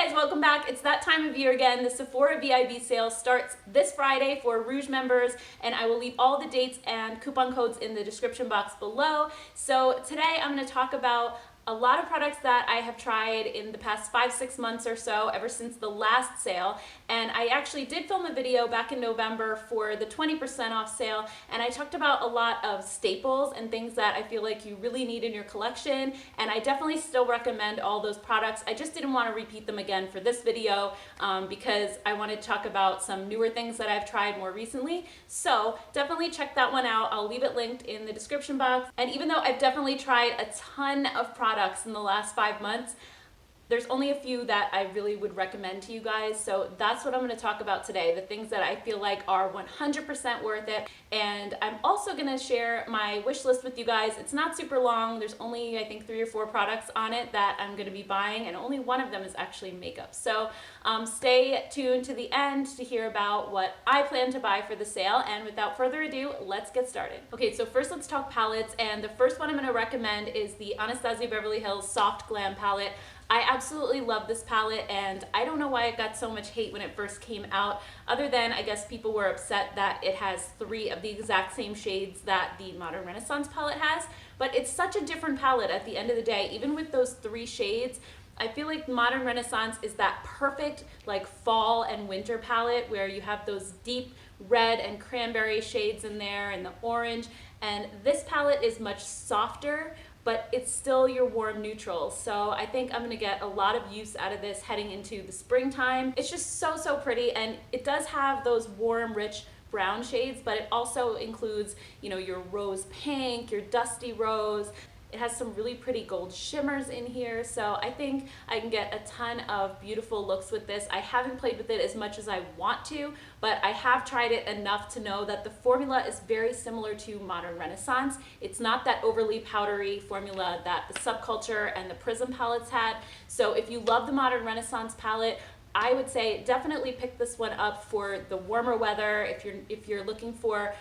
Hey guys, welcome back. It's that time of year again. The Sephora VIB sale starts this Friday for Rouge members, and I will leave all the dates and coupon codes in the description box below. So today I'm going to talk about a lot of products that I have tried in the past 5-6 months or so, ever since the last sale. And I actually did film a video back in November for the 20% off sale, and I talked about a lot of staples and things that I feel like you really need in your collection, and I definitely still recommend all those products. I just didn't want to repeat them again for this video because I wanted to talk about some newer things that I've tried more recently. So definitely check that one out. I'll leave it linked in the description box. And even though I've definitely tried a ton of products in the last 5 months, there's only a few that I really would recommend to you guys. So that's what I'm going to talk about today, the things that I feel like are 100% worth it. And I'm also going to share my wish list with you guys. It's not super long. There's only, I think, 3 or 4 products on it that I'm going to be buying, and only one of them is actually makeup. So stay tuned to the end to hear about what I plan to buy for the sale. And without further ado, let's get started. Okay, so first let's talk palettes. And the first one I'm going to recommend is the Anastasia Beverly Hills Soft Glam palette. I absolutely love this palette, and I don't know why it got so much hate when it first came out, other than I guess people were upset that it has 3 of the exact same shades that the Modern Renaissance palette has. But it's such a different palette at the end of the day. Even with those 3 shades, I feel like Modern Renaissance is that perfect like fall and winter palette where you have those deep red and cranberry shades in there and the orange, and this palette is much softer, but it's still your warm neutral. So I think I'm gonna get a lot of use out of this heading into the springtime. It's just so pretty, and it does have those warm, rich brown shades, but it also includes, you know, your rose pink, your dusty rose. It has some really pretty gold shimmers in here, so I think I can get a ton of beautiful looks with this. I haven't played with it as much as I want to, but I have tried it enough to know that the formula is very similar to Modern Renaissance. It's not that overly powdery formula that the Subculture and the Prism palettes had. So if you love the Modern Renaissance palette, I would say definitely pick this one up for the warmer weather. If you're looking for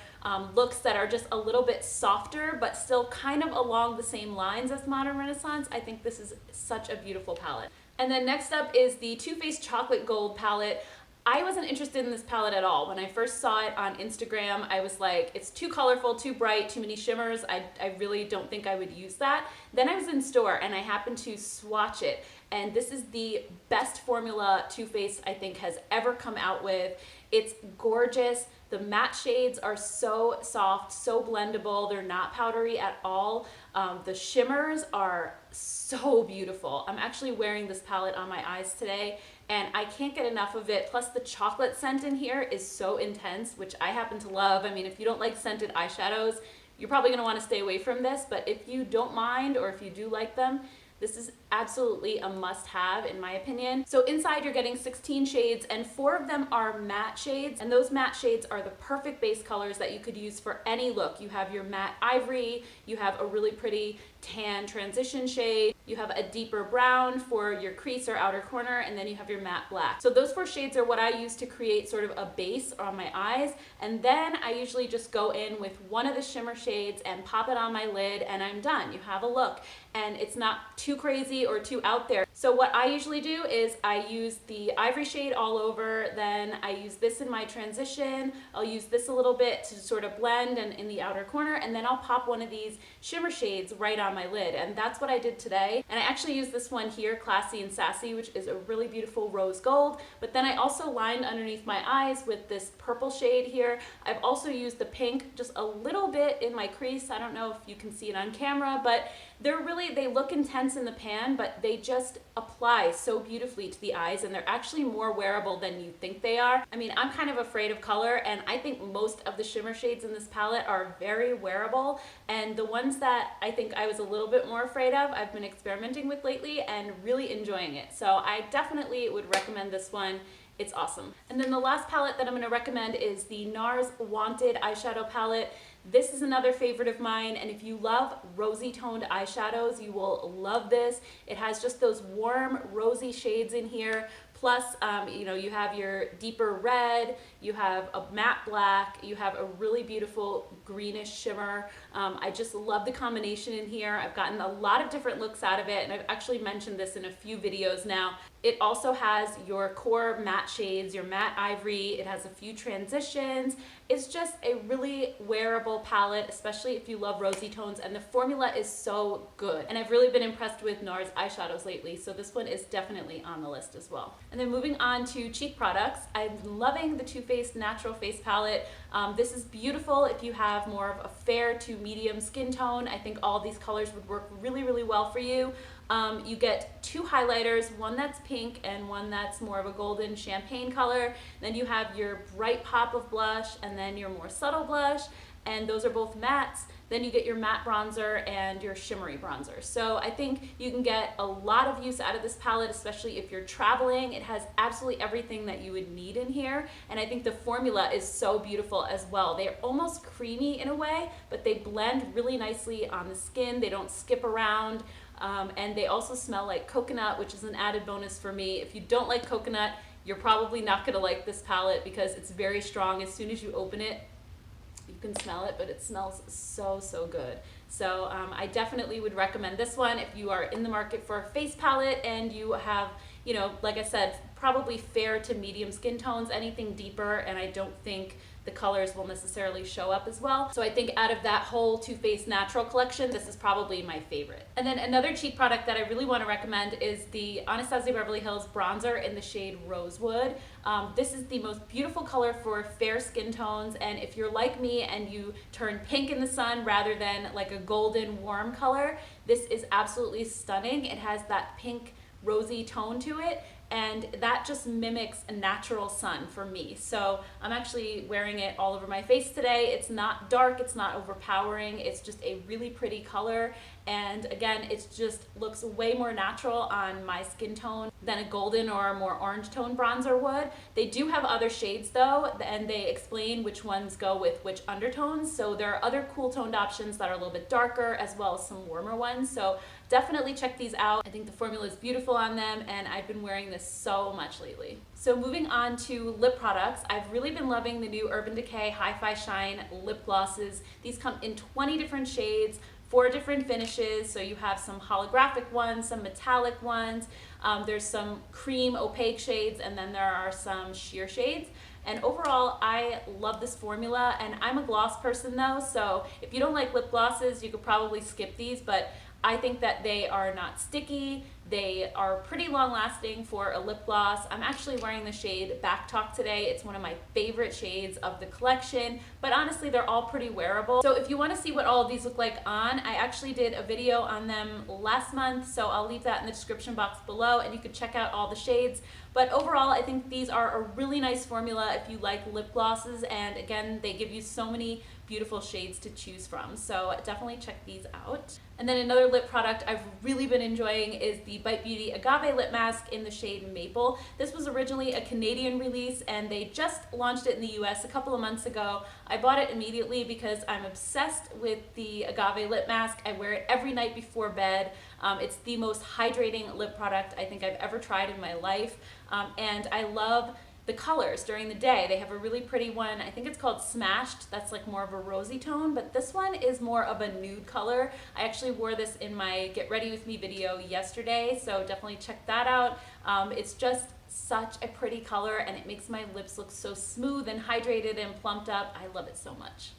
looks that are just a little bit softer but still kind of along the same lines as Modern Renaissance, I think this is such a beautiful palette. And then next up is the Too Faced Chocolate Gold palette. I wasn't interested in this palette at all. When I first saw it on Instagram, I was like, it's too colorful, too bright, too many shimmers. I really don't think I would use that. Then I was in store and I happened to swatch it. And this is the best formula Too Faced I think has ever come out with. It's gorgeous. The matte shades are so soft, so blendable. They're not powdery at all. The shimmers are so beautiful. I'm actually wearing this palette on my eyes today, and I can't get enough of it. Plus the chocolate scent in here is so intense, which I happen to love. I mean, if you don't like scented eyeshadows, you're probably gonna wanna stay away from this, but if you don't mind, or if you do like them, this is absolutely a must-have in my opinion. So inside you're getting 16 shades, and 4 of them are matte shades, and those matte shades are the perfect base colors that you could use for any look. You have your matte ivory, you have a really pretty tan transition shade, you have a deeper brown for your crease or outer corner, and then you have your matte black. So those 4 shades are what I use to create sort of a base on my eyes, and then I usually just go in with one of the shimmer shades and pop it on my lid, and I'm done. You have a look, and it's not too crazy or too out there. So what I usually do is I use the ivory shade all over, then I use this in my transition, I'll use this a little bit to sort of blend and in the outer corner, and then I'll pop one of these shimmer shades right on my lid, and that's what I did today. And I actually used this one here, Classy and Sassy, which is a really beautiful rose gold, but then I also lined underneath my eyes with this purple shade here. I've also used the pink just a little bit in my crease. I don't know if you can see it on camera, but they look intense in the pan, but they just apply so beautifully to the eyes, and they're actually more wearable than you think they are. I mean, I'm kind of afraid of color, and I think most of the shimmer shades in this palette are very wearable, and the ones that I think I was a little bit more afraid of, I've been experimenting with lately and really enjoying it. So I definitely would recommend this one. It's awesome. And then the last palette that I'm going to recommend is the NARS Wanted eyeshadow palette. This is another favorite of mine, and if you love rosy toned eyeshadows, you will love this. It has just those warm rosy shades in here, Plus, you know, you have your deeper red, you have a matte black, you have a really beautiful greenish shimmer. I just love the combination in here. I've gotten a lot of different looks out of it, and I've actually mentioned this in a few videos now. It also has your core matte shades, your matte ivory. It has a few transitions. It's just a really wearable palette, especially if you love rosy tones, and the formula is so good. And I've really been impressed with NARS eyeshadows lately, so this one is definitely on the list as well. And then moving on to cheek products, I'm loving the Too Faced Natural Face Palette. This is beautiful if you have more of a fair to medium skin tone. I think all these colors would work really, really well for you. You get two highlighters, one that's pink and one that's more of a golden champagne color. Then you have your bright pop of blush and then your more subtle blush, and those are both mattes. Then you get your matte bronzer and your shimmery bronzer. So I think you can get a lot of use out of this palette, especially if you're traveling. It has absolutely everything that you would need in here, and I think the formula is so beautiful as well. They're almost creamy in a way, but they blend really nicely on the skin. They don't skip around. And they also smell like coconut, which is an added bonus for me. If you don't like coconut, you're probably not gonna like this palette because it's very strong. As soon as you open it, you can smell it, but it smells so, so good. So I definitely would recommend this one if you are in the market for a face palette and you have, you know, like I said, probably fair to medium skin tones, anything deeper, and I don't think the colors will necessarily show up as well. So I think out of that whole Too Faced Natural collection, this is probably my favorite. And then another cheek product that I really want to recommend is the Anastasia Beverly Hills bronzer in the shade Rosewood. This is the most beautiful color for fair skin tones, and if you're like me and you turn pink in the sun rather than like a golden warm color, this is absolutely stunning. It has that pink rosy tone to it, and that just mimics a natural sun for me. So I'm actually wearing it all over my face today. It's not dark, it's not overpowering, it's just a really pretty color, and again, it just looks way more natural on my skin tone than a golden or a more orange tone bronzer would. They do have other shades though, and they explain which ones go with which undertones, so there are other cool toned options that are a little bit darker as well as some warmer ones. So definitely check these out. I think the formula is beautiful on them, and I've been wearing this so much lately. So moving on to lip products, I've really been loving the new Urban Decay Hi-Fi Shine lip glosses. These come in 20 different shades, 4 different finishes, so you have some holographic ones, some metallic ones, there's some cream opaque shades, and then there are some sheer shades. And overall, I love this formula, and I'm a gloss person though, so if you don't like lip glosses, you could probably skip these, but I think that they are not sticky. They are pretty long lasting for a lip gloss. I'm actually wearing the shade Back Talk today. It's one of my favorite shades of the collection, but honestly, they're all pretty wearable. So if you want to see what all of these look like on, I actually did a video on them last month, so I'll leave that in the description box below and you can check out all the shades. But overall, I think these are a really nice formula if you like lip glosses, and again, they give you so many beautiful shades to choose from, so definitely check these out. And then another lip product I've really been enjoying is the Bite Beauty Agave Lip Mask in the shade Maple. This was originally a Canadian release, and they just launched it in the US a couple of months ago. I bought it immediately because I'm obsessed with the Agave Lip Mask. I wear it every night before bed. It's the most hydrating lip product I think I've ever tried in my life, and I love the colors during the day. They have a really pretty one, I think it's called Smashed, that's like more of a rosy tone, but this one is more of a nude color. I actually wore this in my Get Ready With Me video yesterday, so definitely check that out. It's just such a pretty color, and it makes my lips look so smooth and hydrated and plumped up. I love it so much.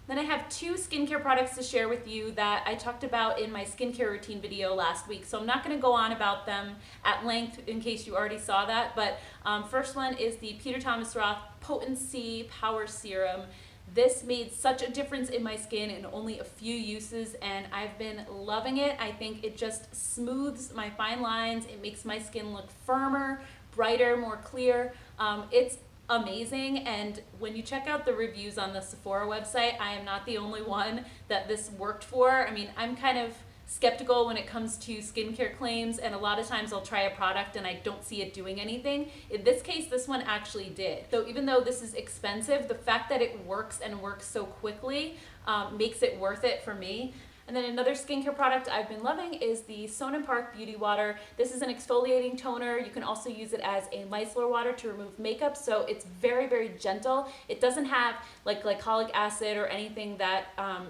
Then I have 2 skincare products to share with you that I talked about in my skincare routine video last week, so I'm not going to go on about them at length in case you already saw that, but first one is the Peter Thomas Roth Potency Power Serum. This made such a difference in my skin in only a few uses, and I've been loving it. I think it just smooths my fine lines, it makes my skin look firmer, brighter, more clear. It's amazing, and when you check out the reviews on the Sephora website, I am not the only one that this worked for. I mean, I'm kind of skeptical when it comes to skincare claims, and a lot of times I'll try a product and I don't see it doing anything. In this case, this one actually did. So even though this is expensive, the fact that it works and works so quickly makes it worth it for me. And then another skincare product I've been loving is the Sonnen Park Beauty Water. This is an exfoliating toner. You can also use it as a micellar water to remove makeup, so it's very, very gentle. It doesn't have like glycolic acid or anything that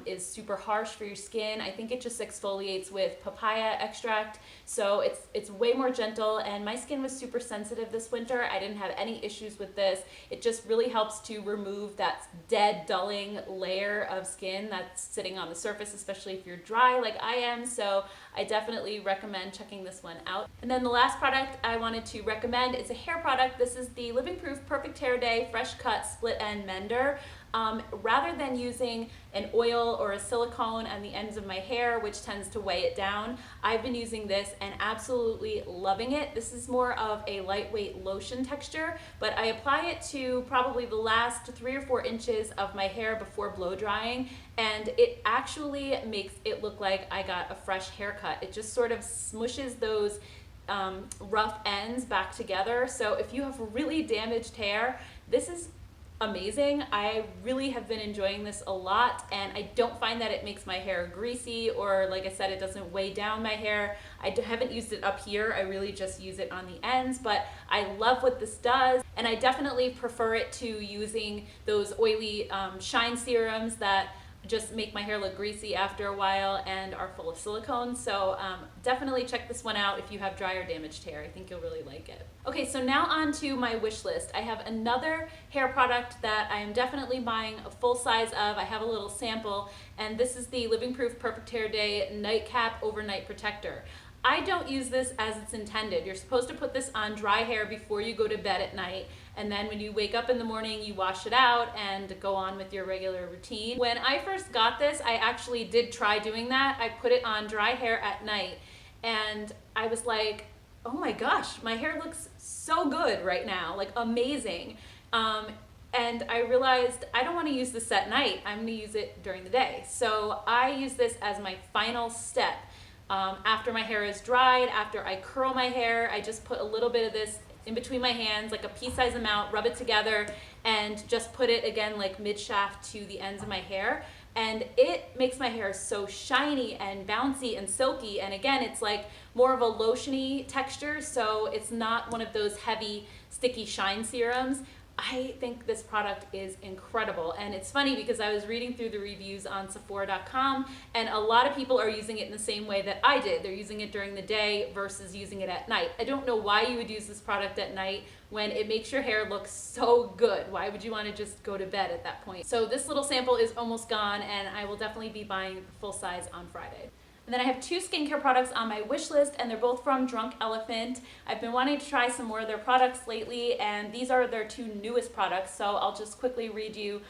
is super harsh for your skin. I think it just exfoliates with papaya extract, so it's way more gentle, and my skin was super sensitive this winter. I didn't have any issues with this. It just really helps to remove that dead, dulling layer of skin that's sitting on the surface, especially if you're dry like I am, so I definitely recommend checking this one out. And then the last product I wanted to recommend is a hair product. This is the Living Proof Perfect Hair Day Fresh Cut Split End Mender. Rather than using an oil or a silicone on the ends of my hair, which tends to weigh it down, I've been using this and absolutely loving it. This is more of a lightweight lotion texture, but I apply it to probably the last 3 or 4 inches of my hair before blow drying, and it actually makes it look like I got a fresh haircut. It just sort of smushes those rough ends back together. So if you have really damaged hair, this is amazing. I really have been enjoying this a lot, and I don't find that it makes my hair greasy, or like I said, it doesn't weigh down my hair. I haven't used it up here. I really just use it on the ends, but I love what this does, and I definitely prefer it to using those oily shine serums that just make my hair look greasy after a while and are full of silicone. So definitely check this one out if you have dry or damaged hair. I think you'll really like it. Okay, so now on to my wish list. I have another hair product that I am definitely buying a full size of. I have a little sample, and this is the Living Proof Perfect Hair Day Nightcap Overnight Protector. I don't use this as it's intended. You're supposed to put this on dry hair before you go to bed at night, and then when you wake up in the morning, you wash it out and go on with your regular routine. When I first got this, I actually did try doing that. I put it on dry hair at night, and I was like, oh my gosh, my hair looks so good right now, like amazing. And I realized I don't want to use this at night. I'm going to use it during the day. So I use this as my final step. After my hair is dried, after I curl my hair, I just put a little bit of this in between my hands, like a pea-sized amount, rub it together, and just put it again like mid-shaft to the ends of my hair. And it makes my hair so shiny and bouncy and silky. And again, it's like more of a lotiony texture, so it's not one of those heavy, sticky shine serums. I think this product is incredible, and it's funny because I was reading through the reviews on Sephora.com, and a lot of people are using it in the same way that I did. They're using it during the day versus using it at night. I don't know why you would use this product at night when it makes your hair look so good. Why would you want to just go to bed at that point? So this little sample is almost gone, and I will definitely be buying the full size on Friday. And then I have 2 skincare products on my wish list, and they're both from Drunk Elephant. I've been wanting to try some more of their products lately, and these are their 2 newest products, so I'll just quickly read you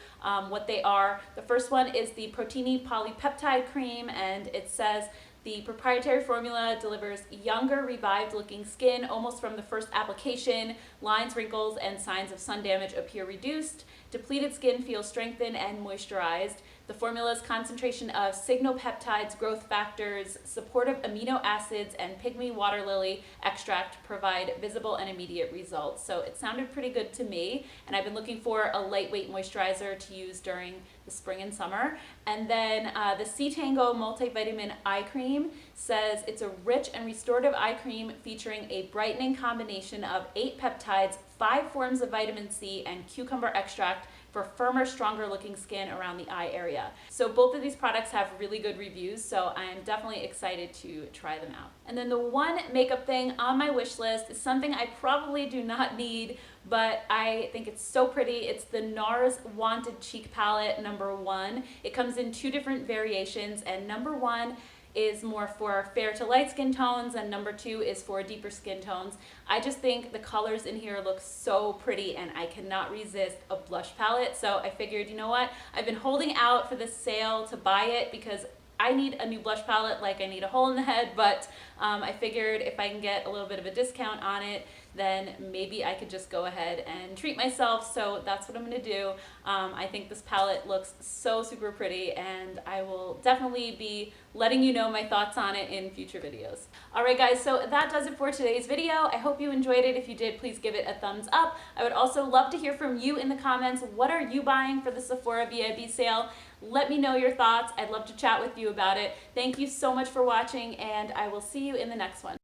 what they are. The first one is the Protini Polypeptide Cream, and it says, the proprietary formula delivers younger, revived-looking skin almost from the first application. Lines, wrinkles, and signs of sun damage appear reduced. Depleted skin feels strengthened and moisturized. The formula's concentration of signopeptides, growth factors, supportive amino acids, and pygmy water lily extract provide visible and immediate results. So it sounded pretty good to me, and I've been looking for a lightweight moisturizer to use during the spring and summer. And then the C-Tango Multivitamin Eye Cream says it's a rich and restorative eye cream featuring a brightening combination of 8 peptides, 5 forms of vitamin C, and cucumber extract for firmer, stronger looking skin around the eye area. So both of these products have really good reviews, so I am definitely excited to try them out. And then the one makeup thing on my wish list is something I probably do not need, but I think it's so pretty. It's the NARS Wanted Cheek Palette #1. It comes in 2 different variations, and #1 is more for fair to light skin tones, and #2 is for deeper skin tones. I just think the colors in here look so pretty, and I cannot resist a blush palette. So I figured, you know what? I've been holding out for this sale to buy it because I need a new blush palette like I need a hole in the head, but I figured if I can get a little bit of a discount on it, then maybe I could just go ahead and treat myself. So that's what I'm gonna do. I think this palette looks so super pretty, and I will definitely be letting you know my thoughts on it in future videos. Alright guys, so that does it for today's video. I hope you enjoyed it. If you did, please give it a thumbs up. I would also love to hear from you in the comments. What are you buying for the Sephora VIB sale? Let me know your thoughts. I'd love to chat with you about it. Thank you so much for watching, and I will see you in the next one.